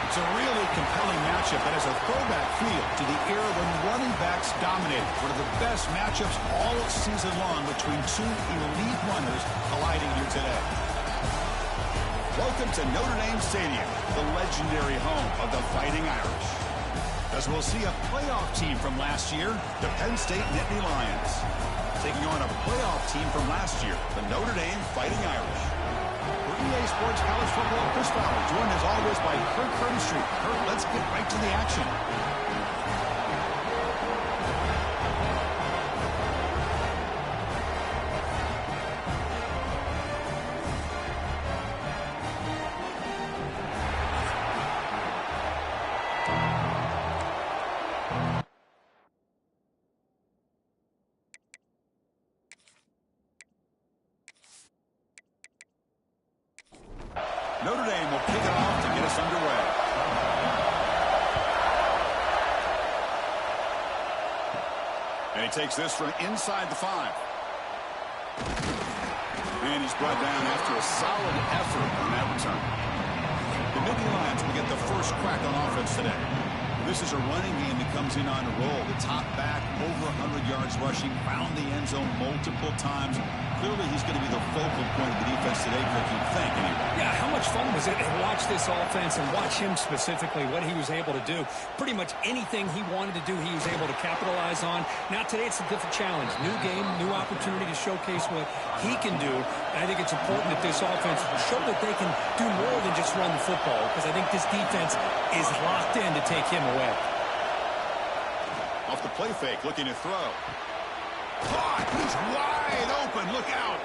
It's a really compelling matchup that has a throwback feel to the era when running backs dominated. One of the best matchups all season long between two elite runners colliding here today. Welcome to Notre Dame Stadium, the legendary home of the Fighting Irish. As we'll see a playoff team from last year, the Penn State Nittany Lions, taking on a playoff team from last year, the Notre Dame Fighting Irish. For EA Sports College Football, Chris Fowler, joined as always by Kirk Curtis. Kirk, let's get right to the action. Notre Dame will kick it off to get us underway. And he takes this from inside the 5. And he's brought down after a solid effort on that return. The Nittany Lions will get the first crack on offense today. This is a running game that comes in on a roll. The top back, over 100 yards rushing, found the end zone multiple times. Clearly, he's going to be the focal point of the defense today, Kirk, you'd think, anyway. Yeah, how much fun was it to watch this offense and watch him specifically, what he was able to do. Pretty much anything he wanted to do, he was able to capitalize on. Now, today, it's a different challenge. New game, new opportunity to showcase what he can do. And I think it's important that this offense show that they can do more than just run the football, because I think this defense is locked in to take him away. Off the play fake, looking to throw. Caught! He's wide open. Look out.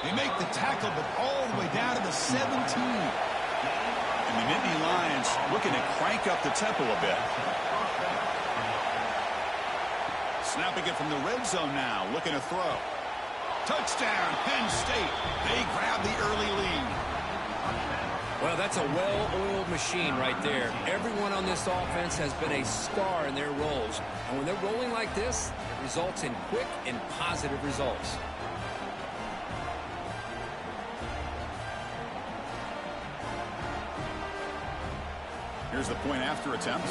They make the tackle, but all the way down to the 17. And the Nittany Lions looking to crank up the tempo a bit. Snapping it from the red zone now. Looking to throw. Touchdown, Penn State. They grab the early lead. Well, that's a well-oiled machine right there. Everyone on this offense has been a star in their roles. And when they're rolling like this, it results in quick and positive results. Here's the point after attempt.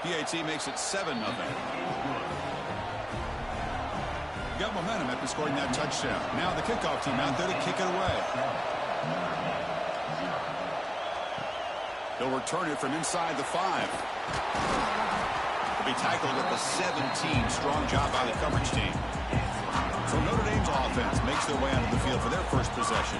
PAT makes it 7-0. Got momentum after scoring that touchdown. Now the kickoff team out there to kick it away. They'll return it from inside the 5. They'll be tackled at the 17. Strong job by the coverage team. So Notre Dame's offense makes their way onto the field for their first possession.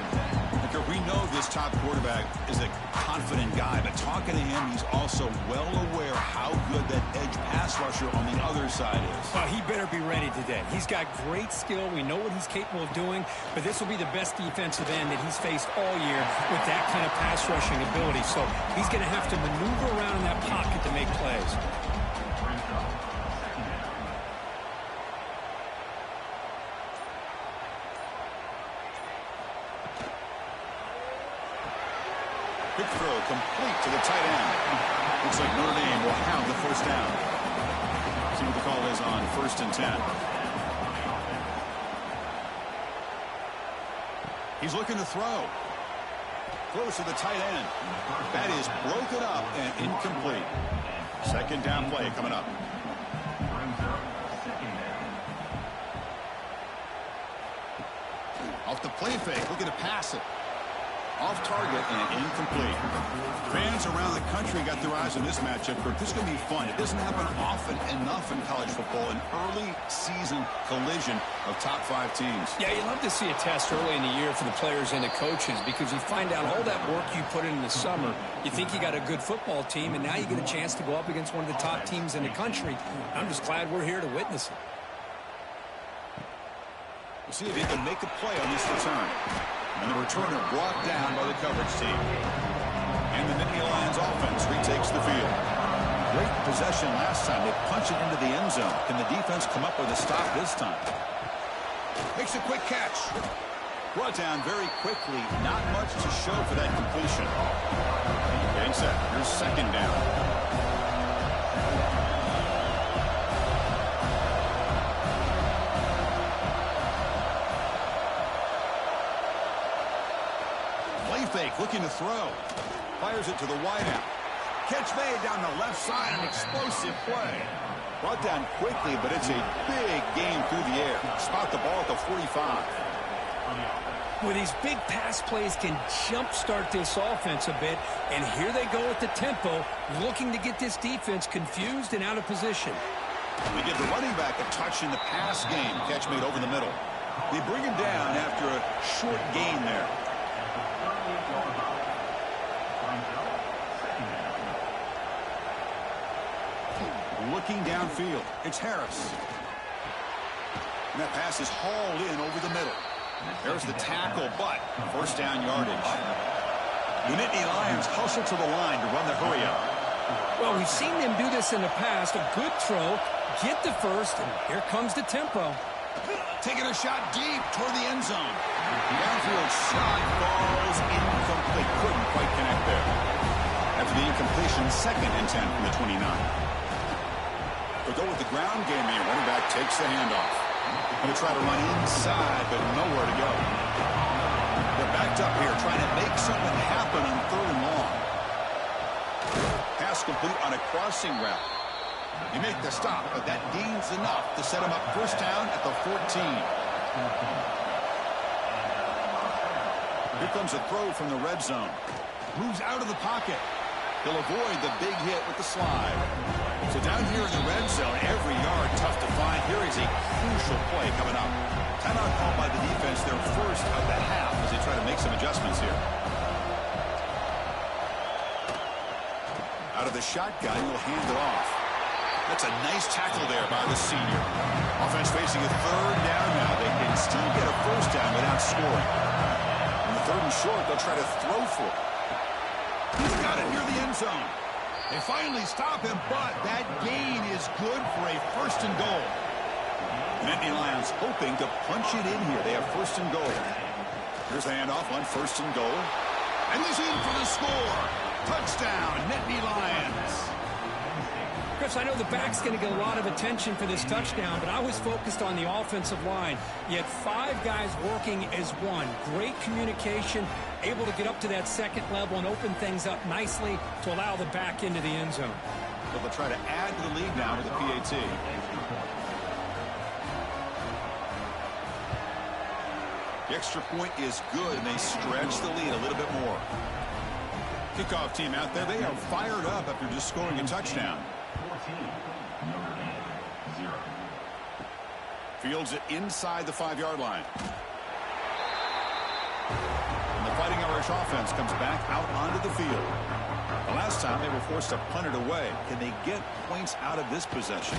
Because we know this top quarterback is a confident guy, but talking to him, he's also well aware how good that edge pass rusher on the other side is. Well, he better be ready today. He's got great skill. We know what he's capable of doing, but this will be the best defensive end that he's faced all year with that kind of pass rushing ability. So he's going to have to maneuver around in that pocket to make plays. Big throw complete to the tight end. Looks like Notre Dame will have the first down. See what the call is on 1st and 10. He's looking to throw. Close to the tight end. That is broken up and incomplete. Second down play coming up. Off the play fake, looking to pass it. Off target and incomplete. Fans around the country got their eyes on this matchup, but this is going to be fun. It doesn't happen often enough in college football, an early season collision of top 5 teams. Yeah, you love to see a test early in the year for the players and the coaches, because you find out all that work you put in the summer. You think you got a good football team, and now you get a chance to go up against one of the top teams in the country. I'm just glad we're here to witness it. We'll see if he can make a play on this return. And the returner brought down by the coverage team. And the Nittany Lions offense retakes the field. Great possession last time. They punch it into the end zone. Can the defense come up with a stop this time? Makes a quick catch. Brought down very quickly. Not much to show for that completion. Getting set. Here's second down. looking to throw. Fires it to the wideout. Catch made down the left side, an explosive play. Brought down quickly, but it's a big game through the air. Spot the ball at the 45. Well, these big pass plays can jumpstart this offense a bit, and here they go at the tempo, looking to get this defense confused and out of position. They give the running back a touch in the pass game. Catch made over the middle. They bring him down after a short gain there. Looking downfield, it's Harris. And that pass is hauled in over the middle. There's the tackle, but first down yardage. The Nittany Lions hustle to the line to run the hurry up. Well, we've seen them do this in the past. A good throw, get the first, and here comes the tempo. Taking a shot deep toward the end zone. Downfield shot falls incomplete. Couldn't quite connect there. After the incompletion, 2nd and 10 from the 29. We'll go with the ground game here. Running back takes the handoff. Going to try to run inside, but nowhere to go. They're backed up here, trying to make something happen on 3rd and long. Pass complete on a crossing route. They make the stop, but that gains enough to set him up first down at the 14. Here comes a throw from the red zone. Moves out of the pocket. He'll avoid the big hit with the slide. So down here in the red zone, every yard tough to find. Here is a crucial play coming up. Timeout called by the defense, their first of the half as they try to make some adjustments here. Out of the shotgun, he'll hand it off. That's a nice tackle there by the senior. Offense facing a 3rd down now. They can still get a first down without scoring. On the 3rd and short, they'll try to throw for it. He's got it near the end zone. They finally stop him, but that gain is good for a 1st and goal. Nittany Lions hoping to punch it in here. They have 1st and goal. Here's the handoff on 1st and goal. And he's in for the score. Touchdown, Nittany Lions. Chris, I know the back's going to get a lot of attention for this touchdown, but I was focused on the offensive line. You had 5 guys working as one. Great communication, able to get up to that 2nd level and open things up nicely to allow the back into the end zone. So they'll try to add to the lead now with the PAT. The extra point is good, and they stretch the lead a little bit more. Kickoff team out there, they are fired up after just scoring a touchdown. Fields it inside the 5-yard line. And the Fighting Irish offense comes back out onto the field. The last time they were forced to punt it away. Can they get points out of this possession?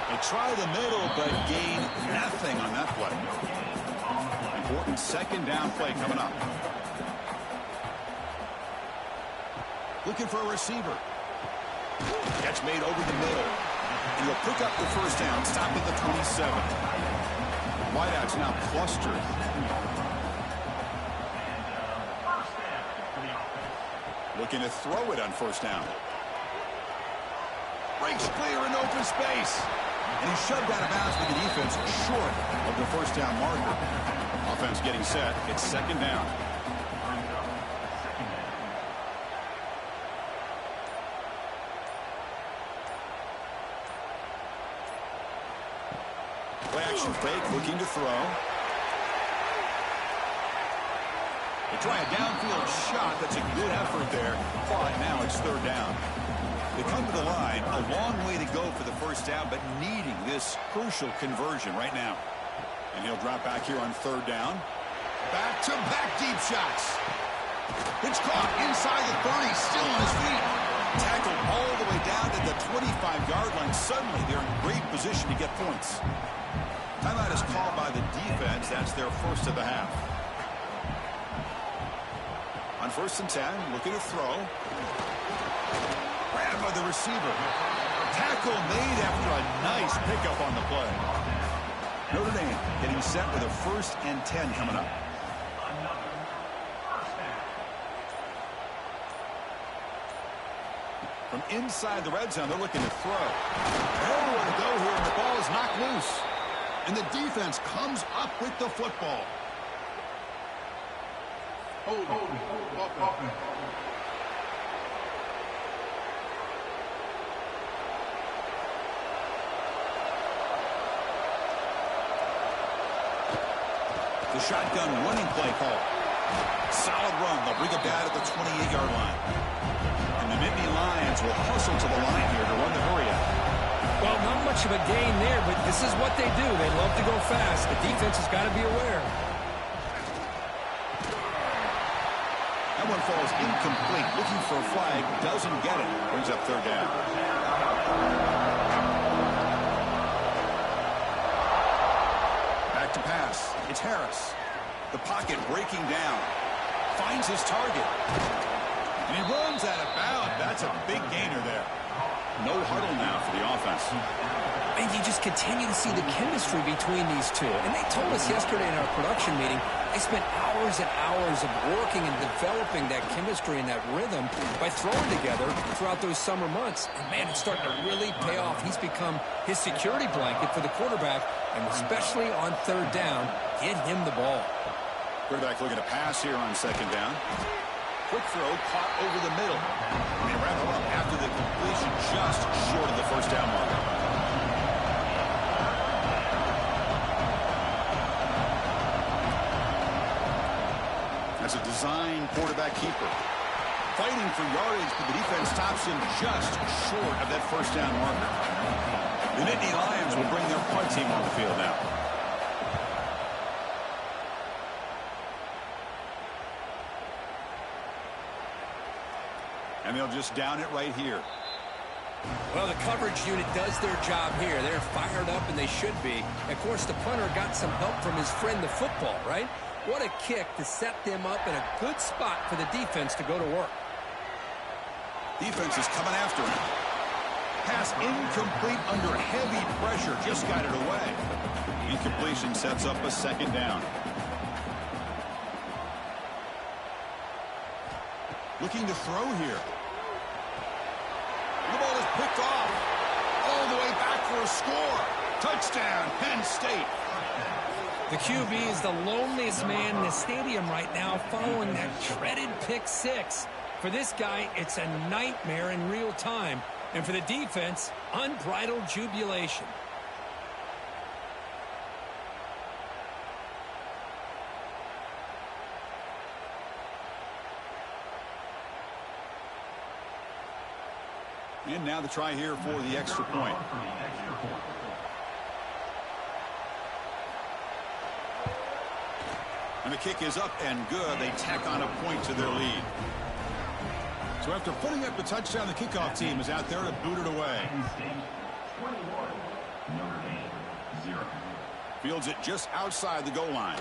They try the middle, but gain nothing on that play. Important 2nd down play coming up. Looking for a receiver. Catch made over the middle. And he'll pick up the first down, stop at the 27. Wideouts now clustered. Looking to throw it on 1st down. Breaks clear in open space. And he shoved out of bounds with the defense short of the 1st down marker. Offense getting set. It's 2nd down. Play-action fake, looking to throw. They try a downfield shot. That's a good effort there. But now it's 3rd down. They come to the line. A long way to go for the first down, but needing this crucial conversion right now. And he'll drop back here on 3rd down. Back-to-back deep shots. It's caught inside the 30, still on his feet. Tackled all the way down to the 25-yard line. Suddenly, they're in great position to get points. Timeout is called by the defense. That's their first of the half. On 1st and 10, looking to throw. Grabbed by the receiver. Tackle made after a nice pickup on the play. Notre Dame getting set with a 1st and 10 coming up. From inside the red zone, they're looking to throw. Nowhere to go here, and the ball is knocked loose. And the defense comes up with the football. The shotgun running play call. Solid run. They'll bring it down at the 28-yard line. And the Nittany Lions will hustle to the line here to run the hurry up. Well, not much of a gain there, but this is what they do. They love to go fast. The defense has got to be aware. That one falls incomplete. Looking for a flag. Doesn't get it. Brings up third down. Back to pass. It's Harris. The pocket breaking down. Finds his target. And he runs out of bounds. That's a big gainer there. No huddle now for the offense. And you just continue to see the chemistry between these two. And they told us yesterday in our production meeting, they spent hours and hours of working and developing that chemistry and that rhythm by throwing together throughout those summer months. And, man, it's starting to really pay off. He's become his security blanket for the quarterback, and especially on third down, get him the ball. Quarterback looking to pass here on second down. Quick throw caught over the middle. And they wrap him up after the completion just short of the first down marker. That's a design quarterback keeper. Fighting for yardage, but the defense stops him just short of that first down marker. The Nittany Lions will bring their punt team on the field now. And they'll just down it right here. Well, the coverage unit does their job here. They're fired up, and they should be. Of course, the punter got some help from his friend, the football, right? What a kick to set them up in a good spot for the defense to go to work. Defense is coming after him. Pass incomplete under heavy pressure. Just got it away. Incompletion sets up a second down. Looking to throw here. The ball is picked off. All the way back for a score. Touchdown, Penn State. The QB is the loneliest man in the stadium right now following that dreaded pick six. For this guy, it's a nightmare in real time. And for the defense, unbridled jubilation. And now the try here for the extra point. And the kick is up and good. They tack on a point to their lead. So after putting up the touchdown, the kickoff team is out there to boot it away. Fields it just outside the goal line.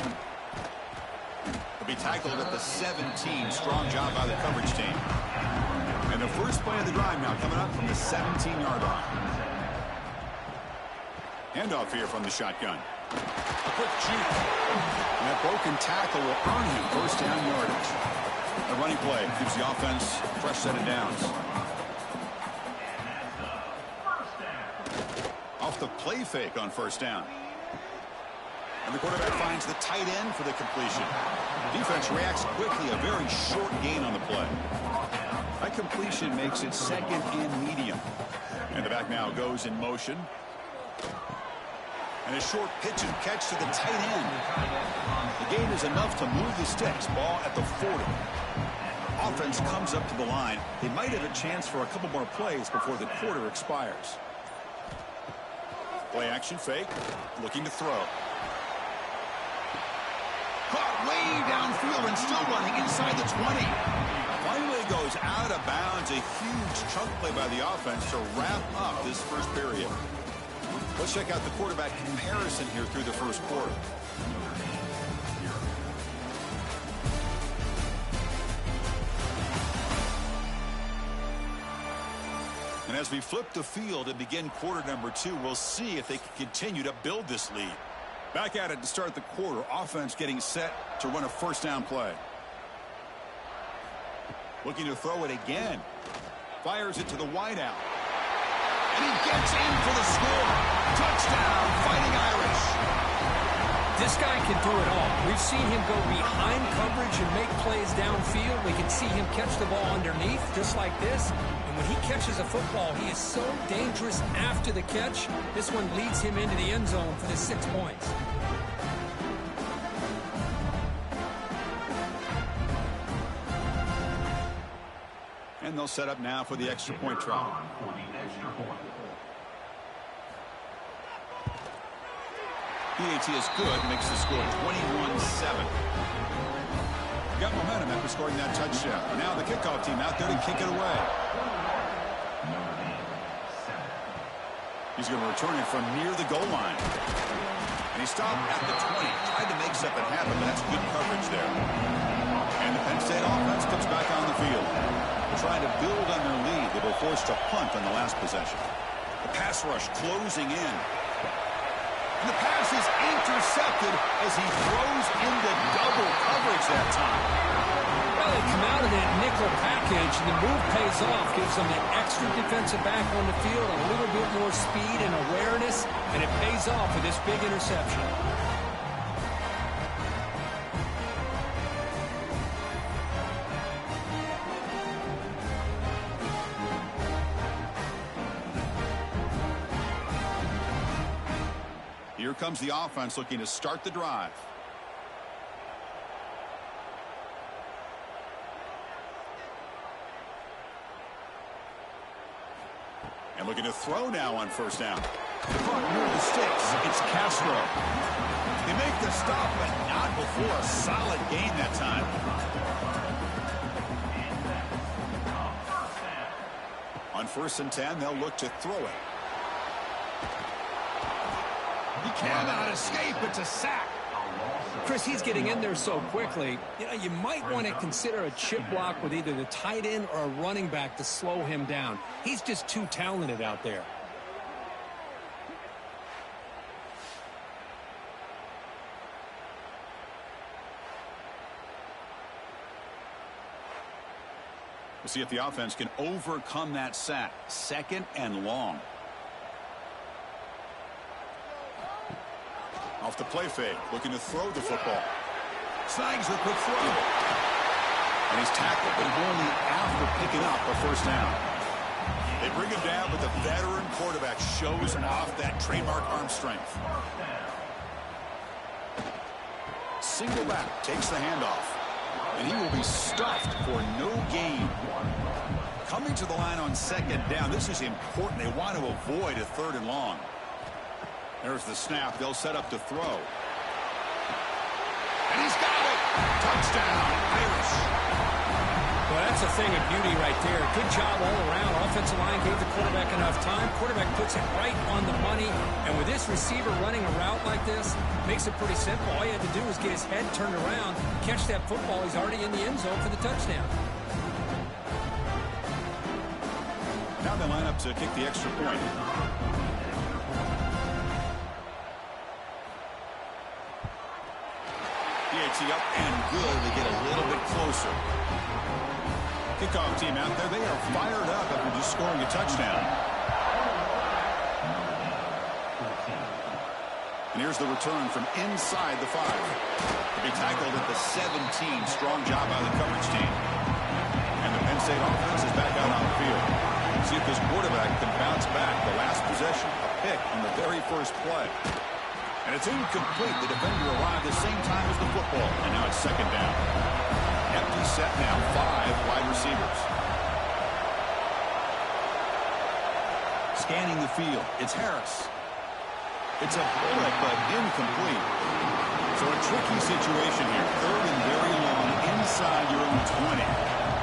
He'll be tackled at the 17. Strong job by the coverage team. And the first play of the drive now coming up from the 17-yard line. Handoff here from the shotgun. A quick juke. And that broken tackle will earn him first down yardage. The running play gives the offense a fresh set of downs. Off the play fake on first down. And the quarterback finds the tight end for the completion. Defense reacts quickly, a very short gain on the play. That completion makes it second and medium. And the back now goes in motion. And a short pitch and catch to the tight end. The gain is enough to move the sticks. Ball at the 40. Offense comes up to the line. They might have a chance for a couple more plays before the quarter expires. Play action fake. Looking to throw. Caught way downfield and still running inside the 20. Finally goes out of bounds. A huge chunk play by the offense to wrap up this first period. Let's check out the quarterback comparison here through the first quarter. And as we flip the field and begin quarter number 2, we'll see if they can continue to build this lead. Back at it to start the quarter. Offense getting set to run a first down play. Looking to throw it again. Fires it to the wideout. And he gets in for the score. Touchdown, Fighting Irish. This guy can do it all. We've seen him go behind coverage and make plays downfield. We can see him catch the ball underneath, just like this. And when he catches a football, he is so dangerous after the catch. This one leads him into the end zone for the 6 points. And they'll set up now for the extra point try. PAT is good, makes the score 21-7. Got momentum after scoring that touchdown. Now the kickoff team out there to kick it away. He's going to return it from near the goal line. And he stopped at the 20. Tried to make something happen, but that's good coverage there. And the Penn State offense comes back on the field. Trying to build on their lead. They were forced to punt on the last possession. The pass rush closing in. And the pass is intercepted as he throws into double coverage that time. Well, they come out of that nickel package, and the move pays off. Gives them an extra defensive back on the field, a little bit more speed and awareness, and it pays off with this big interception. Here comes the offense looking to start the drive. And looking to throw now on first down. Near the sticks, it's Castro. They make the stop, but not before a solid gain that time. On 1st and 10, they'll look to throw it. He cannot escape. It's a sack. Chris, he's getting in there so quickly. You know, you might want to consider a chip block with either the tight end or a running back to slow him down. He's just too talented out there. We'll see if the offense can overcome that sack. 2nd and long. Off the play fake, looking to throw the football. Snags the quick throw. And he's tackled, but only after picking up a first down. They bring him down, but the veteran quarterback shows off that trademark arm strength. Single back, takes the handoff. And he will be stuffed for no gain. Coming to the line on 2nd down, this is important. They want to avoid a 3rd and long. There's the snap. They'll set up to throw. And he's got it. Touchdown, Irish. Well, that's a thing of beauty right there. Good job all around. Offensive line gave the quarterback enough time. Quarterback puts it right on the money. And with this receiver running a route like this, makes it pretty simple. All you had to do was get his head turned around, catch that football. He's already in the end zone for the touchdown. Now they line up to kick the extra point. PAT up and good. They get a little bit closer. Kickoff team out there. They are fired up after just scoring a touchdown. And here's the return from inside the 5. They tackled at the 17. Strong job by the coverage team. And the Penn State offense is back out on the field. See if this quarterback can bounce back. The last possession, a pick on the very first play. And it's incomplete. The defender arrived the same time as the football. And now it's 2nd down. Empty set now. 5 wide receivers. Scanning the field. It's Harris. It's a bullet, but incomplete. So a tricky situation here. 3rd and very long inside your own 20.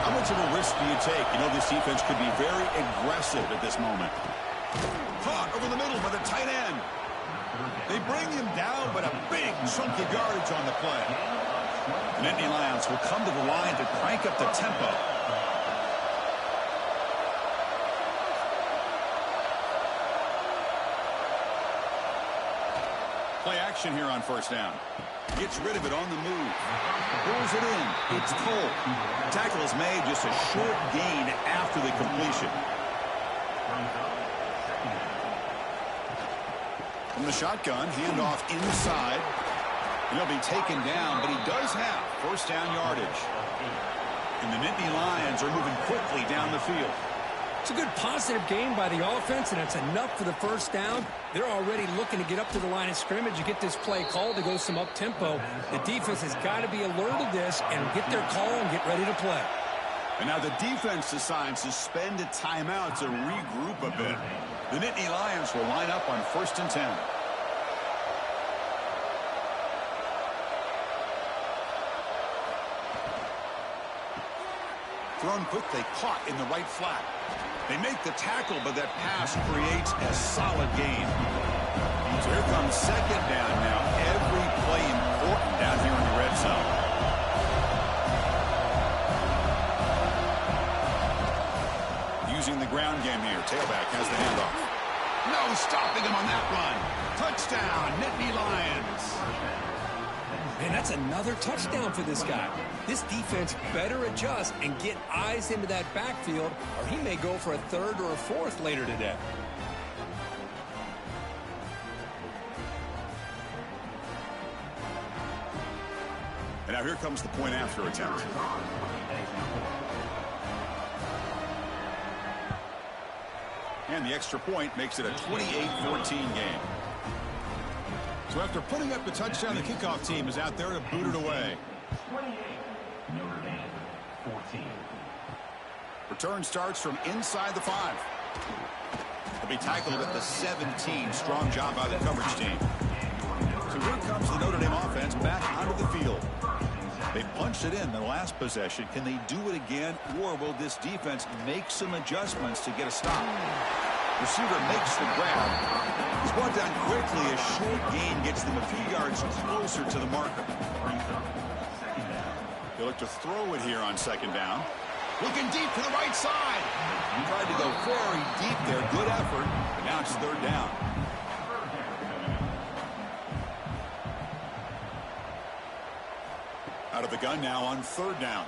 How much of a risk do you take? You know, this defense could be very aggressive at this moment. Caught over the middle by the tight end. They bring him down, but a big chunk of yardage on the play. The Nittany Lions will come to the line to crank up the tempo. Play action here on 1st down. Gets rid of it on the move. Pulls it in. It's Cole. Tackle is made, just a short gain after the completion. From the shotgun, handoff inside. And he'll be taken down, but he does have first down yardage. And the Nittany Lions are moving quickly down the field. It's a good positive game by the offense, and it's enough for the first down. They're already looking to get up to the line of scrimmage and get this play called to go some up-tempo. The defense has got to be alert of this and get their call and get ready to play. And now the defense decides to spend a timeout to regroup a bit. The Nittany Lions will line up on 1st and 10. Thrown quickly, caught in the right flat. They make the tackle, but that pass creates a solid gain. So here comes 2nd down now. Every play important down here in the red zone. Using the ground game here. Tailback has the handoff. No stopping him on that run. Touchdown, Nittany Lions. Man, that's another touchdown for this guy. This defense better adjust and get eyes into that backfield, or he may go for a 3rd or a 4th later today. And now here comes the point after attempt. And the extra point makes it a 28-14 game. So after putting up the touchdown, the kickoff team is out there to boot it away. 28, Notre Dame, 14. Return starts from inside the 5. He'll be tackled at the 17. Strong job by the coverage team. So here comes the Notre Dame offense back onto the field. They punched it in the last possession. Can they do it again, or will this defense make some adjustments to get a stop? Receiver makes the grab. He's brought down quickly. A short gain gets them a few yards closer to the marker. They look to throw it here on 2nd down. Looking deep to the right side. He tried to go very deep there. Good effort. But now it's 3rd down. Out of the gun now on 3rd down.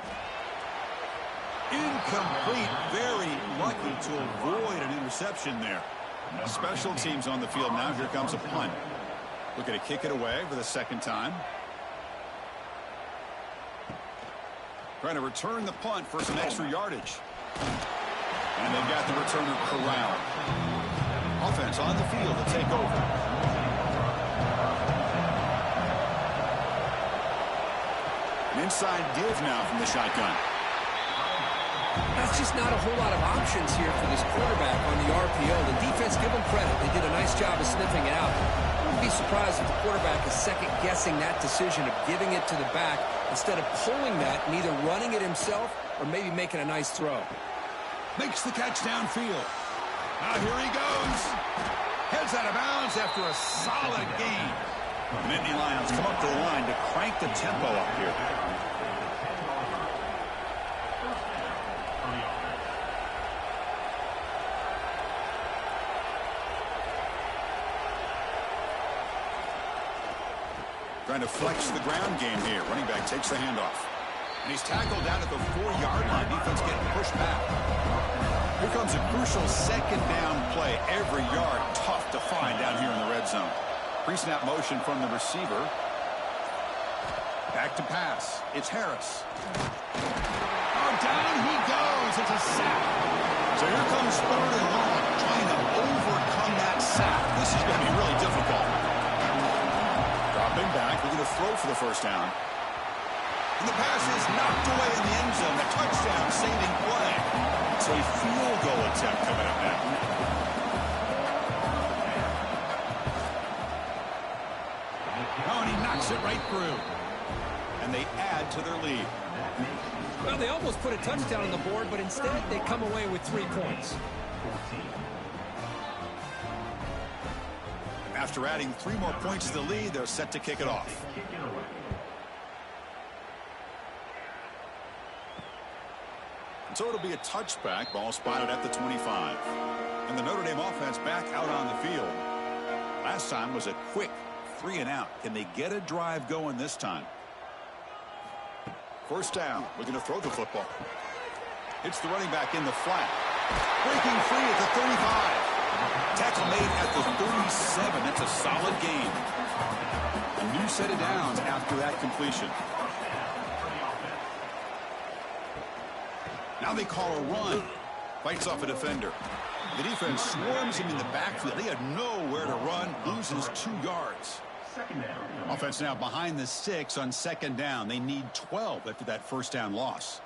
Incomplete. Very lucky to avoid an interception there. Special teams on the field now. Here comes a punt. Looking to kick it away for the 2nd time. Trying to return the punt for some extra yardage. And they've got the returner corralled. Offense on the field to take over. An inside give now from the shotgun. That's just not a whole lot of options here for this quarterback on the RPO. The defense, give them credit. They did a nice job of sniffing it out. I wouldn't be surprised if the quarterback is second-guessing that decision of giving it to the back instead of pulling that and either running it himself or maybe making a nice throw. Makes the catch downfield. Now here he goes. Heads out of bounds after a solid gain. The Nittany Lions come up to the line to crank the tempo up here. Trying to flex the ground game here. Running back takes the handoff. And he's tackled down at the 4-yard line. Defense getting pushed back. Here comes a crucial 2nd down play. Every yard tough to find down here in the red zone. Pre-snap motion from the receiver. Back to pass. It's Harris. Oh, down he goes. It's a sack. So here comes 3rd and long. Trying to overcome that sack. This is going to be really difficult. Dropping back, looking to throw for the 1st down. And the pass is knocked away in the end zone. A touchdown saving play. It's a field goal attempt coming up now. Oh, and he knocks it right through. And they add to their lead. Well, they almost put a touchdown on the board, but instead they come away with 3 points. After adding 3 more points to the lead, they're set to kick it off. And so it'll be a touchback. Ball spotted at the 25. And the Notre Dame offense back out on the field. Last time was a quick 3 and out. Can they get a drive going this time? 1st down. Looking to throw the football. It's the running back in the flat. Breaking free at the 35. Tackle made at the 37. That's a solid gain. A new set of downs after that completion. Now they call a run. Fights off a defender. The defense swarms him in the backfield. They had nowhere to run. Loses 2 yards. Offense now behind the 6 on second down. They need 12 after that first down loss.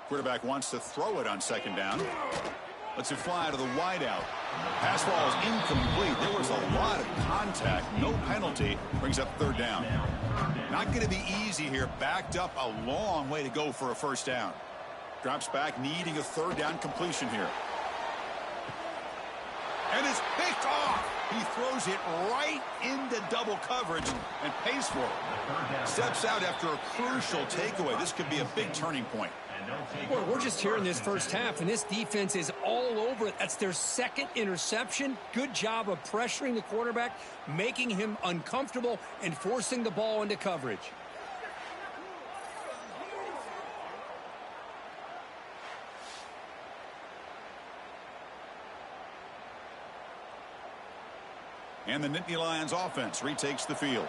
Quarterback wants to throw it on second down. Lets it fly to the wideout. Pass ball is incomplete. There was a lot of contact. No penalty. Brings up third down. Not going to be easy here. Backed up a long way to go for a first down. Drops back, needing a third down completion here. And it's picked off. He throws it right into double coverage and pays for it. Steps out after a crucial takeaway. This could be a big turning point. Boy, we're just here in this first half, and this defense is all over it. That's their second interception. Good job of pressuring the quarterback, making him uncomfortable, and forcing the ball into coverage. And the Nittany Lions offense retakes the field.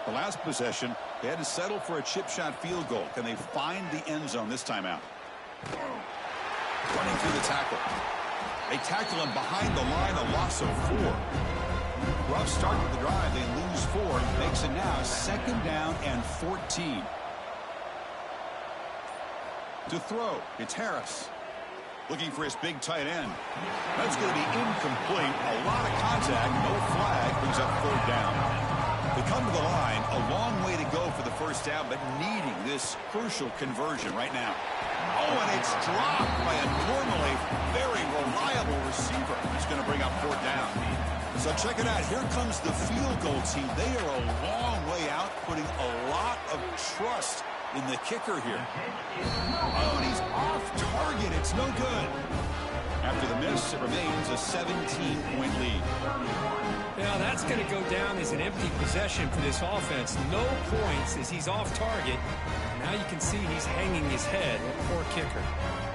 The last possession, they had to settle for a chip shot field goal. Can they find the end zone this time out? Running through the tackle. They tackle him behind the line, a loss of 4. Rough start to the drive. They lose 4. Makes it now second down and 14. To throw, it's Harris. Looking for his big tight end. That's going to be incomplete. A lot of contact, no flag, brings up third down. They come to the line, a long way to go for the first down, but needing this crucial conversion right now. Oh, and it's dropped by a normally very reliable receiver. He's going to bring up fourth down. So check it out. Here comes the field goal team. They are a long way out, putting a lot of trust in the kicker here. Oh, and he's off target. It's no good. After the miss, it remains a 17-point lead. Now that's going to go down as an empty possession for this offense. No points as he's off target. Now you can see he's hanging his head. Poor kicker.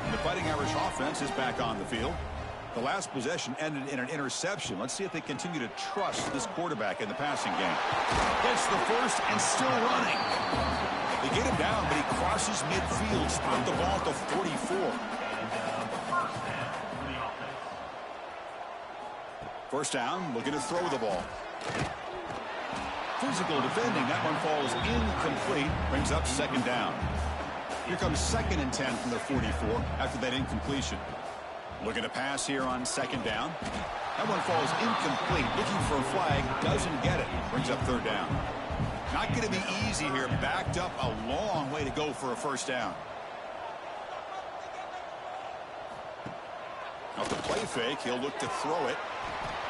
And the Fighting Irish offense is back on the field. The last possession ended in an interception. Let's see if they continue to trust this quarterback in the passing game. Gets the first and still running. They get him down, but he crosses midfield. Spot the ball at the 44. First down, looking to throw the ball. Physical defending. That one falls incomplete. Brings up second down. Here comes second and 10 from the 44 after that incompletion. Looking to pass here on second down. That one falls incomplete. Looking for a flag. Doesn't get it. Brings up third down. Not going to be easy here. Backed up a long way to go for a first down. Off the play fake, he'll look to throw it.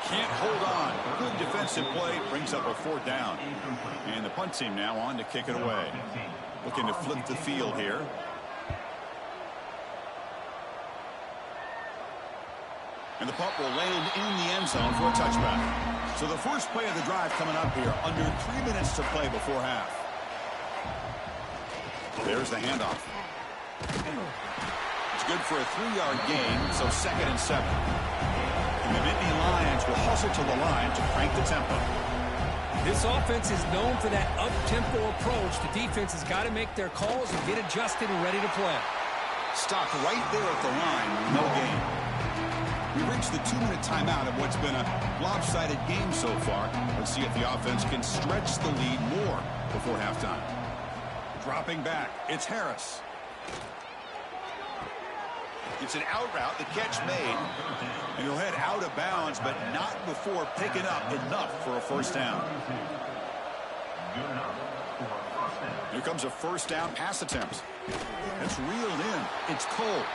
Can't hold on. Good defensive play. Brings up a fourth down. And the punt team now on to kick it away. Looking to flip the field here. And the punt will land in the end zone for a touchback. So the first play of the drive coming up here. Under 3 minutes to play before half. There's the handoff. It's good for a 3-yard gain, so second and 7. And the Nittany Lions will hustle to the line to crank the tempo. This offense is known for that up-tempo approach. The defense has got to make their calls and get adjusted and ready to play. Stopped right there at the line. No gain. We reached the 2-minute timeout of what's been a lopsided game so far. Let's see if the offense can stretch the lead more before halftime. Dropping back, it's Harris. It's an out route, the catch made. And he'll head out of bounds, but not before picking up enough for a first down. Here comes a first down pass attempt. It's reeled in. It's Cole.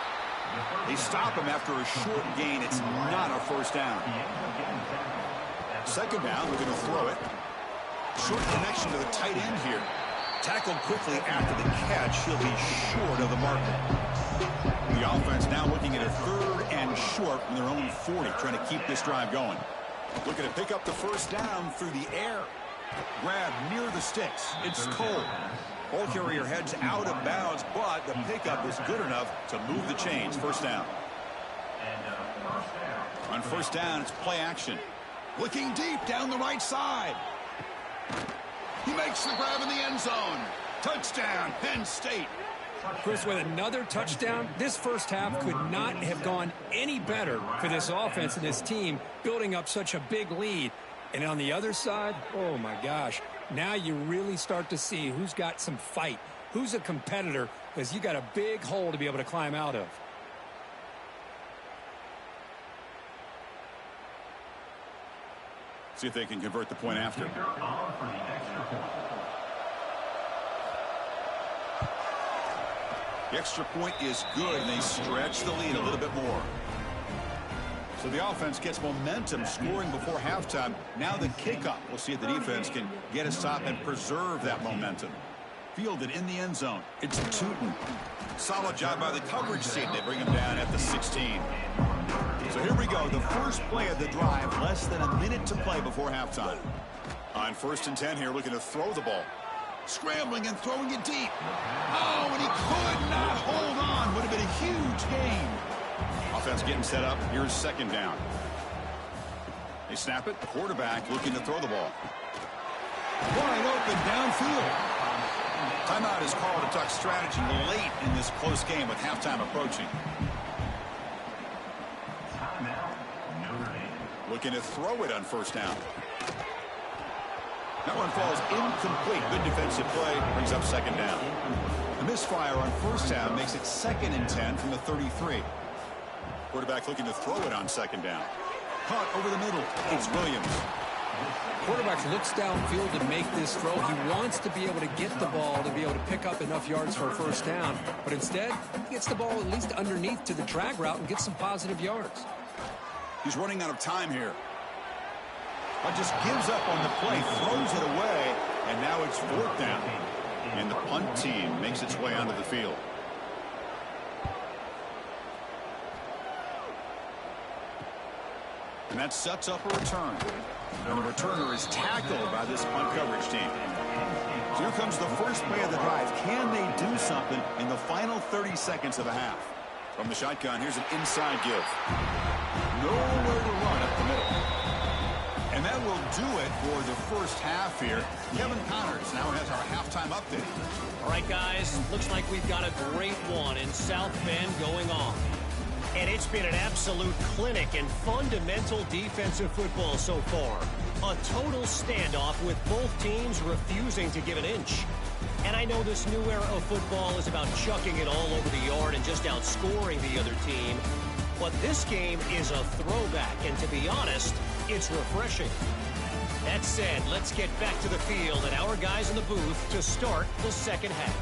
They stop him after a short gain. It's not a first down. Second down, we're going to throw it. Short connection to the tight end here. Tackled quickly after the catch. He'll be short of the marker. The offense now looking at a third and short from their own 40, trying to keep this drive going. Looking to pick up the first down through the air. Grab near the sticks. It's Cole. Ball carrier heads out of bounds, but the pickup is good enough to move the chains. First down. On first down, it's play action. Looking deep down the right side. He makes the grab in the end zone. Touchdown, Penn State. Chris, with another touchdown, this first half could not have gone any better for this offense and this team, building up such a big lead. And on the other side, oh my gosh, now you really start to see who's got some fight, who's a competitor, because you got a big hole to be able to climb out of. See if they can convert the point after. The extra point is good, and they stretch the lead a little bit more. So the offense gets momentum scoring before halftime. Now the kickoff. We'll see if the defense can get a stop and preserve that momentum. Fielded in the end zone. It's Tootin. Solid job by the coverage team. They bring him down at the 16. So here we go. The first play of the drive. Less than a minute to play before halftime. On 1st and 10 here, looking to throw the ball. Scrambling and throwing it deep. Oh, and he could not hold on. Would have been a huge gain. Offense getting set up. Here's 2nd down. They snap it. Quarterback looking to throw the ball. Wide open downfield. Timeout is called to talk strategy late in this close game with halftime approaching. Looking to throw it on 1st down. That one falls incomplete. Good defensive play. Brings up 2nd down. The misfire on 1st down makes it 2nd and 10 from the 33. Quarterback looking to throw it on 2nd down. Caught over the middle. It's Williams. Quarterback looks downfield to make this throw. He wants to be able to get the ball to be able to pick up enough yards for a 1st down. But instead, he gets the ball at least underneath to the drag route and gets some positive yards. He's running out of time here. But just gives up on the play, throws it away, and now it's 4th down. And the punt team makes its way onto the field. And that sets up a return. And the returner is tackled by this punt coverage team. So here comes the first play of the drive. Can they do something in the final 30 seconds of the half? From the shotgun, here's an inside give. Nowhere to run up the middle. And that will do it for the first half here. Kevin Connors now has our halftime update. All right, guys, looks like we've got a great one in South Bend going on. And it's been an absolute clinic in fundamental defensive football so far. A total standoff with both teams refusing to give an inch. And I know this new era of football is about chucking it all over the yard and just outscoring the other team. But this game is a throwback, and to be honest, it's refreshing. That said, let's get back to the field and our guys in the booth to start the 2nd half.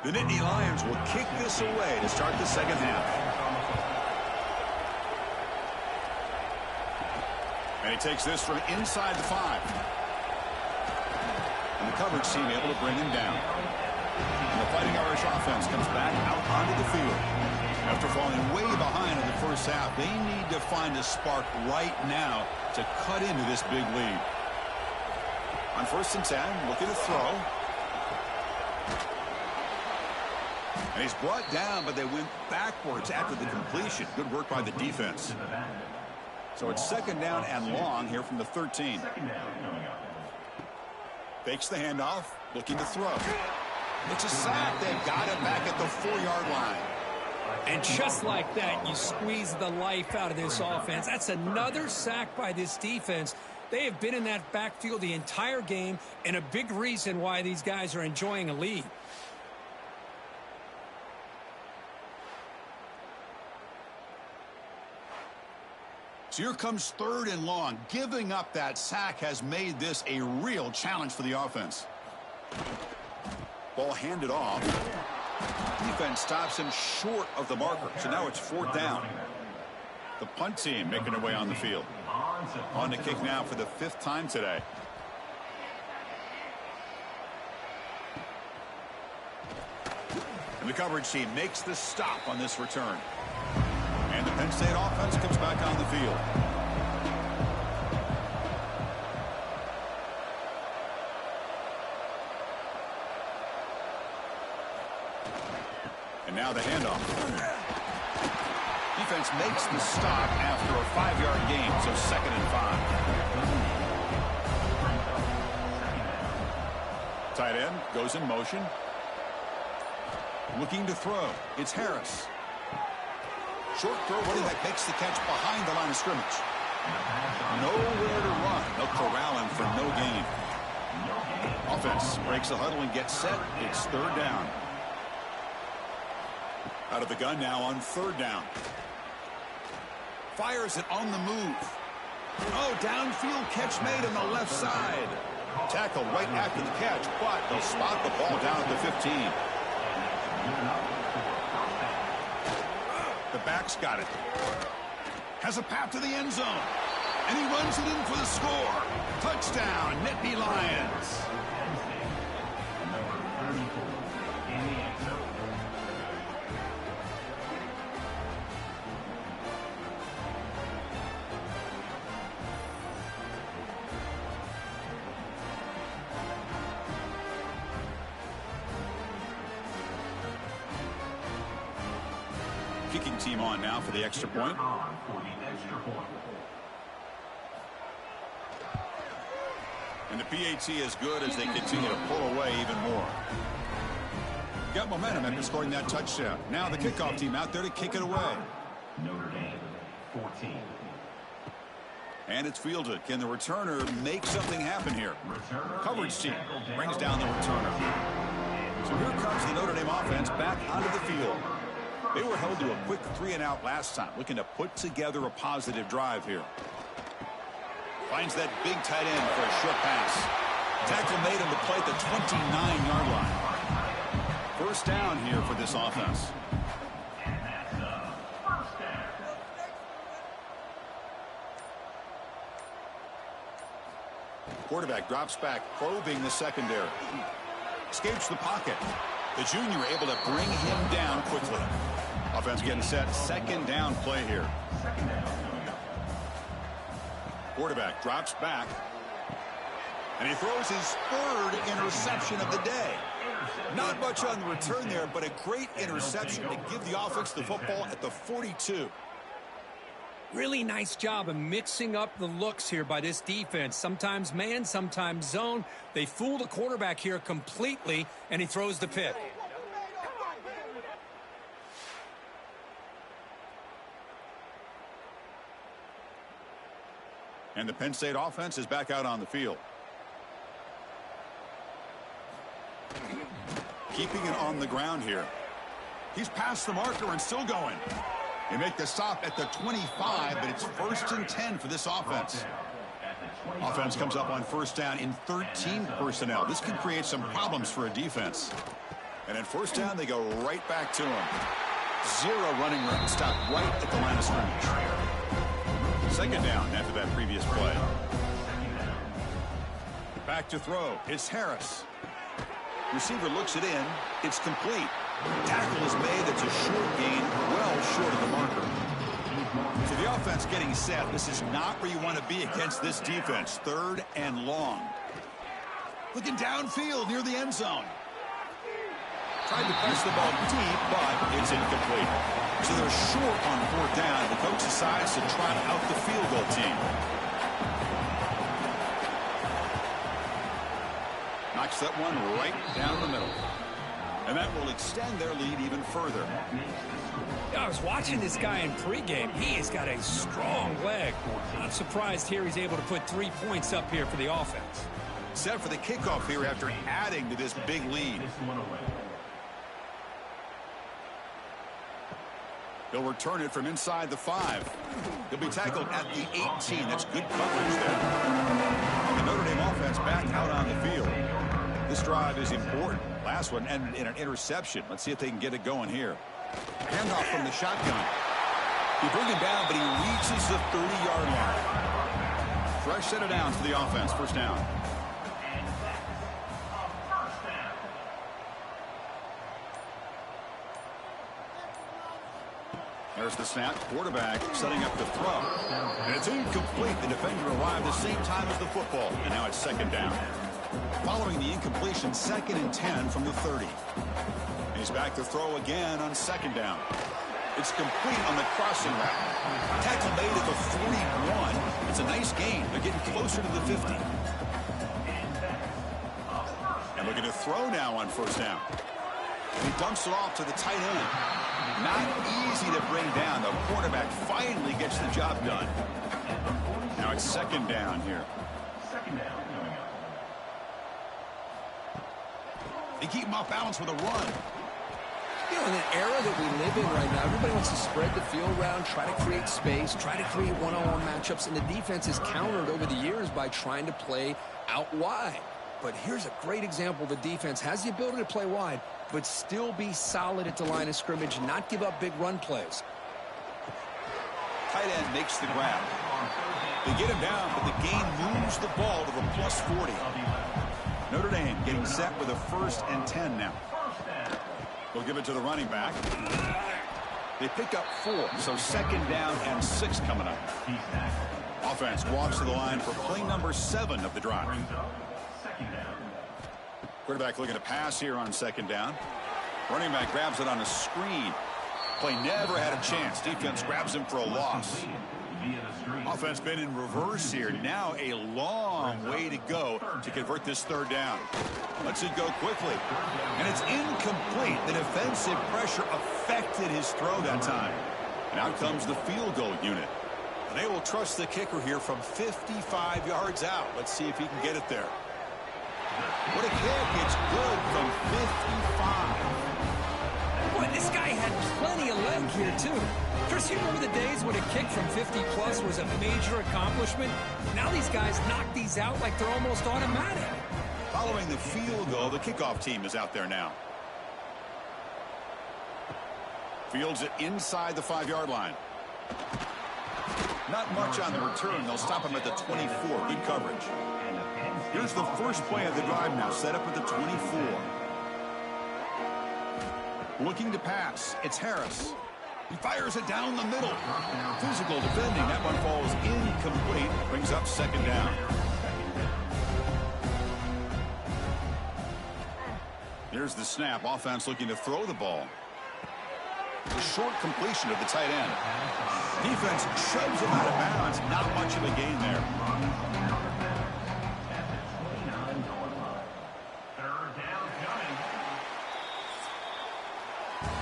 The Nittany Lions will kick this away to start the 2nd half. And he takes this from inside the 5. And the coverage team able to bring him down. And the Fighting Irish offense comes back out onto the field. After falling way behind in the first half, they need to find a spark right now to cut into this big lead. On 1st and 10, looking to throw. And he's brought down, but they went backwards after the completion. Good work by the defense. So it's 2nd down and long here from the 13. Fakes the handoff, looking to throw. It's a sack. They've got him back at the 4-yard line. And just like that, you squeeze the life out of this offense. That's another sack by this defense. They have been in that backfield the entire game, and a big reason why these guys are enjoying a lead. So here comes 3rd and long. Giving up that sack has made this a real challenge for the offense. Ball handed off. Defense stops him short of the marker. So now it's 4th down. The punt team making their way on the field. On the kick now for the 5th time today. And the coverage team makes the stop on this return. And the Penn State offense comes back on the field. And now the handoff. Defense makes the stop after a 5-yard gain, so 2nd and 5. Tight end goes in motion. Looking to throw. It's Harris. Short throw, running back makes the catch behind the line of scrimmage. Nowhere to run. They'll corral him for no gain. Offense breaks the huddle and gets set. It's 3rd down. Out of the gun now on 3rd down. Fires it on the move. Oh, downfield catch made on the left side. Tackled right after the catch, but they'll spot the ball down at the 15. The back's got it. Has a path to the end zone. And he runs it in for the score. Touchdown, Nittany Lions. Kicking team on now for the extra point. And the PAT is good as they continue to pull away even more. Got momentum after scoring that touchdown. Now the kickoff team out there to kick it away. Notre Dame, 14. And it's fielded. Can the returner make something happen here? Coverage team brings down the returner. So here comes the Notre Dame offense back onto the field. They were held to a quick 3-and-out last time, looking to put together a positive drive here. Finds that big tight end for a short pass. Tackle made on the play at the 29-yard line. 1st down here for this offense. Quarterback drops back, probing the secondary. Escapes the pocket. The junior able to bring him down quickly. Offense getting set. 2nd down play here. Quarterback drops back. And he throws his 3rd interception of the day. Not much on the return there, but a great interception to give the offense the football at the 42. Really nice job of mixing up the looks here by this defense. Sometimes man, sometimes zone. They fool the quarterback here completely, and he throws the pick. And the Penn State offense is back out on the field. Keeping it on the ground here. He's past the marker and still going. They make the stop at the 25, but it's 1st and 10 for this offense. Offense comes up on 1st down in 13 personnel. This can create some problems for a defense. And at 1st down, they go right back to him. 0 running room. Stop right at the line of scrimmage. 2nd down after that previous play. Back to throw. It's Harris. Receiver looks it in. It's complete. Tackle is made. That's a short gain, well short of the marker. So the offense getting set. This is not where you want to be against this defense. 3rd and long. Looking downfield near the end zone. Tried to press the ball deep, but it's incomplete. So they're short on 4th down. The coach decides to trot out the field goal team. Knocks that one right down the middle. And that will extend their lead even further. I was watching this guy in pregame. He has got a strong leg. Not surprised here he's able to put 3 points up here for the offense. Set for the kickoff here after adding to this big lead. He'll return it from inside the 5. He'll be tackled at the 18. That's good coverage there. The Notre Dame offense back out on the field. This drive is important. Last one ended in an interception. Let's see if they can get it going here. Handoff from the shotgun. He brings him down, but he reaches the 30-yard line. Fresh set of downs for the offense. 1st down. There's the snap. Quarterback setting up the throw. And it's incomplete. The defender arrived the same time as the football. And now it's 2nd down. Following the incompletion, 2nd and 10 from the 30. He's back to throw again on second down. It's complete on the crossing route. Tackle made at the 41. It's a nice gain. They're getting closer to the 50. And looking to throw now on first down. And he dumps it off to the tight end. Not easy to bring down. The quarterback finally gets the job done. Now it's second down here. They keep him off balance with a run. You know, in an era that we live in right now, everybody wants to spread the field around, try to create space, try to create one-on-one matchups, and the defense is countered over the years by trying to play out wide. But here's a great example. The defense has the ability to play wide, but still be solid at the line of scrimmage, not give up big run plays. Tight end makes the grab. They get him down, but the game moves the ball to the plus 40. Notre Dame getting set with a 1st and 10 now. They'll give it to the running back. They pick up 4, so second down and 6 coming up. Offense walks to the line for play number 7 of the drive. Quarterback looking to pass here on second down. Running back grabs it on a screen. Play never had a chance. Defense grabs him for a loss. Offense been in reverse here. Now a long way to go to convert this third down. Lets it go quickly. And it's incomplete. The defensive pressure affected his throw that time. And out comes the field goal unit. And they will trust the kicker here from 55 yards out. Let's see if he can get it there. What a kick. It's good from 55. Boy, this guy had plenty of leg here, too. Chris, you remember the days when a kick from 50-plus was a major accomplishment? Now these guys knock these out like they're almost automatic. Following the field goal, the kickoff team is out there now. Fields it inside the 5-yard line. Not much on the return. They'll stop him at the 24. Good coverage. Here's the first play of the drive now, set up at the 24. Looking to pass. It's Harris. He fires it down the middle. Physical defending. That one falls incomplete. Brings up second down. Here's the snap. Offense looking to throw the ball. A short completion of the tight end. Defense shoves him out of bounds. Not much of a gain there.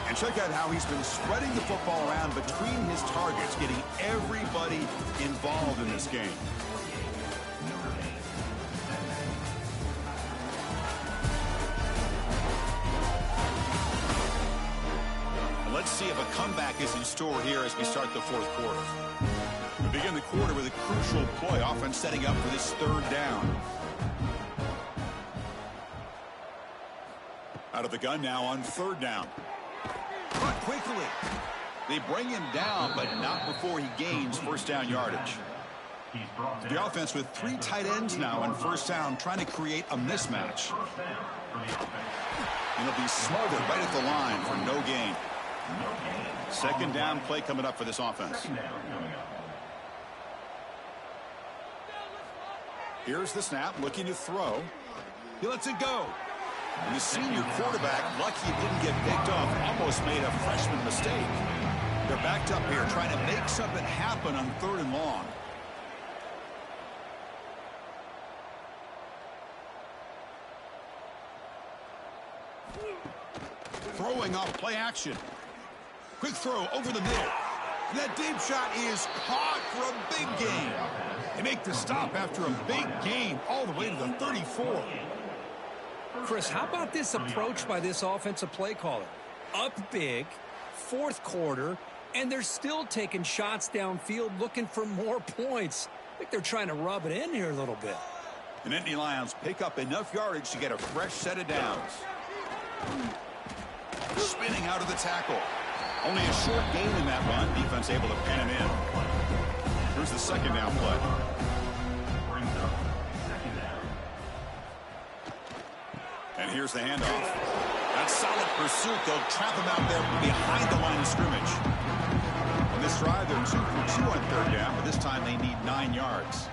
And check out how he's been spreading the football around between his targets, getting everybody involved in this game. Let's see if a comeback is in store here as we start the fourth quarter. We begin the quarter with a crucial play. Offense setting up for this third down. Out of the gun now on third down. Caught quickly. They bring him down, but not before he gains first down yardage. The offense with 3 tight ends now on first down, trying to create a mismatch. And he'll be smothered right at the line for no gain. Second down play coming up for this offense. Here's the snap, looking to throw. He lets it go. And the senior quarterback, lucky he didn't get picked off, almost made a freshman mistake. They're backed up here, trying to make something happen on third and long. Throwing off play action. Quick throw over the middle. And that deep shot is caught for a big gain. They make the stop after a big gain all the way to the 34. Chris, how about this approach by this offensive play caller? Up big, fourth quarter, and they're still taking shots downfield looking for more points. I think they're trying to rub it in here a little bit. The Nittany Lions pick up enough yardage to get a fresh set of downs. Spinning out of the tackle. Only a short gain in that run. Defense able to pin him in. Here's the second down play. And here's the handoff. That's solid pursuit. They'll trap him out there behind the line of scrimmage. On this drive, they're 2 for 2 on third down, but this time they need 9 yards.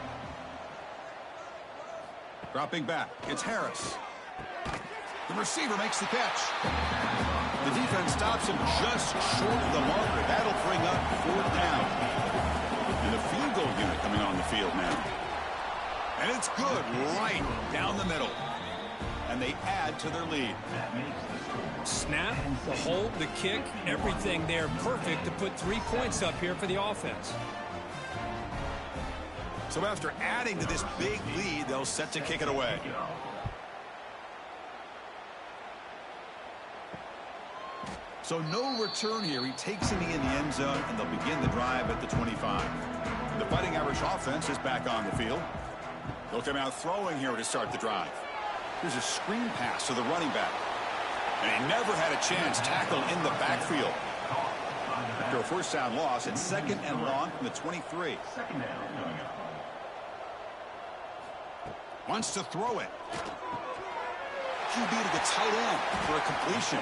Dropping back, it's Harris. The receiver makes the catch. The defense stops him just short of the marker. That'll bring up 4th down. And the field goal unit coming on the field now. And it's good right down the middle. And they add to their lead. Snap, the hold, the kick, everything there perfect to put 3 points up here for the offense. So after adding to this big lead, they'll set to kick it away. So no return here. He takes it in the end zone, and they'll begin the drive at the 25. The Fighting Irish offense is back on the field. They'll come out throwing here to start the drive. Here's a screen pass to the running back. And he never had a chance tackled in the backfield. After a 1st down loss, it's 2nd and long from the 23. Wants to throw it. QB to the tight end for a completion.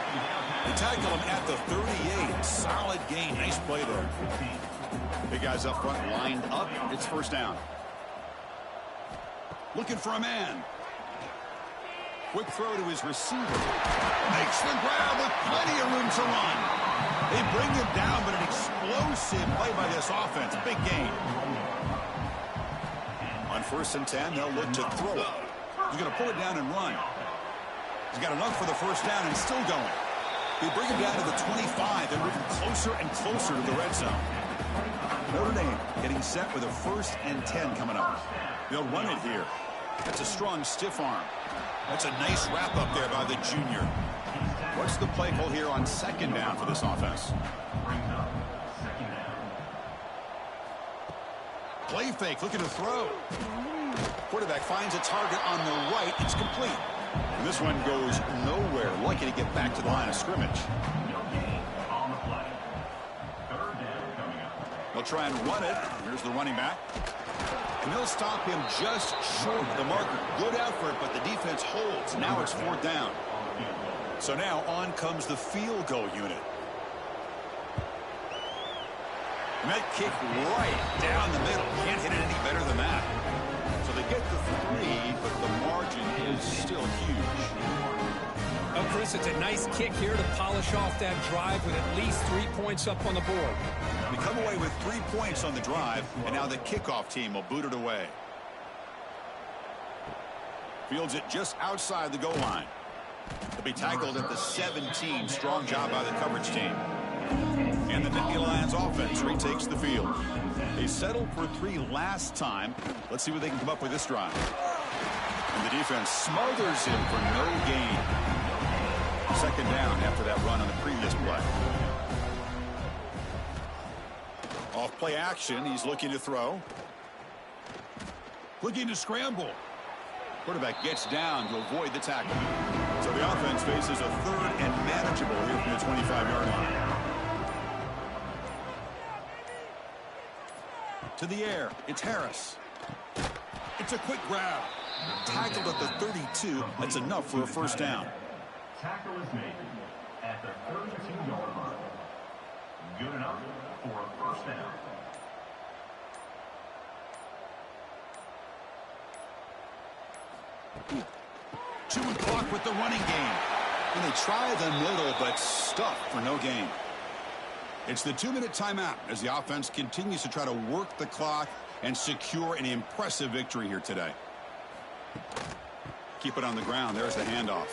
They tackle him at the 38. Solid gain. Nice play there. Big guys up front lined up. It's 1st down. Looking for a man. Quick throw to his receiver. Makes the grab with plenty of room to run. They bring him down, but an explosive play by this offense. Big gain. On 1st and 10, they'll look to throw it. He's going to pull it down and run. He's got enough for the 1st down and still going. They bring him down to the 25. They're moving closer and closer to the red zone. Notre Dame getting set with a 1st and 10 coming up. They'll run it here. That's a strong stiff arm. That's a nice wrap up there by the junior. What's the play call here on 2nd down for this offense? Play fake, looking to throw. Quarterback finds a target on the right. It's complete. And this one goes nowhere. Lucky to get back to the line of scrimmage. They'll try and run it. Here's the running back. And they'll stop him just short of the marker. Good effort, but the defense holds. Now it's 4th down. So now on comes the field goal unit. And that kick right down the middle. Can't hit it any better than that. So they get the 3, but the margin is still huge. Oh, Chris, it's a nice kick here to polish off that drive with at least 3 points up on the board. We come away with 3 points on the drive, and now the kickoff team will boot it away. Fields it just outside the goal line. He'll be tackled at the 17. Strong job by the coverage team. And the Nittany Lions offense retakes the field. They settled for 3 last time. Let's see what they can come up with this drive. And the defense smothers him for no gain. 2nd down after that run on the previous play. Off play action, he's looking to throw. Looking to scramble. Quarterback gets down to avoid the tackle. So the offense faces a 3rd and manageable here from the 25-yard line. To the air, it's Harris. It's a quick grab. Tackled at the 32. That's enough for a 1st down. Tackle is made at the 32-yard line. Good enough for a 1st down. Chewing clock with the running game. And they try the middle, but stuffed for no gain. It's the 2-minute timeout as the offense continues to try to work the clock and secure an impressive victory here today. Keep it on the ground. There's the handoff.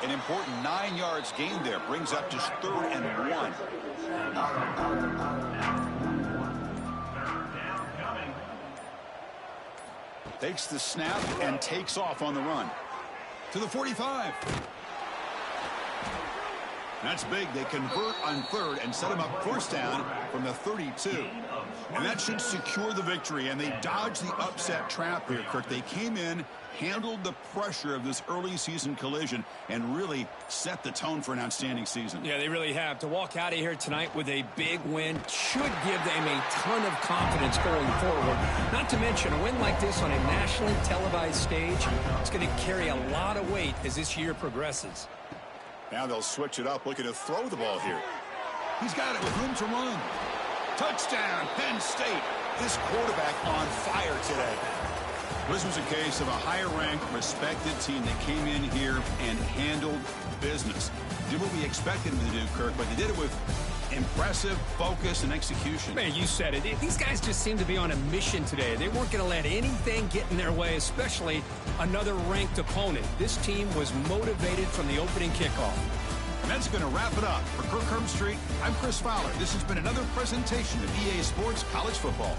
An important 9 yards gained there. Brings up just 3rd and 1. Takes the snap and takes off on the run. To the 45. That's big. They convert on 3rd and set him up 1st down from the 32. And that should secure the victory. And they dodge the upset trap here, Kirk. They came in, handled the pressure of this early season collision, and really set the tone for an outstanding season. Yeah, they really have. To walk out of here tonight with a big win should give them a ton of confidence going forward. Not to mention, a win like this on a nationally televised stage, it's going to carry a lot of weight as this year progresses. Now they'll switch it up, looking to throw the ball here. He's got it with room to run. Touchdown, Penn State. This quarterback on fire today. This was a case of a higher-ranked, respected team that came in here and handled business. Did what we expected them to do, Kirk, but they did it with impressive focus and execution. Man, you said it. These guys just seem to be on a mission today. They weren't going to let anything get in their way, especially another ranked opponent. This team was motivated from the opening kickoff. And that's going to wrap it up. For Kirk Herbstreit, I'm Chris Fowler. This has been another presentation of EA Sports College Football.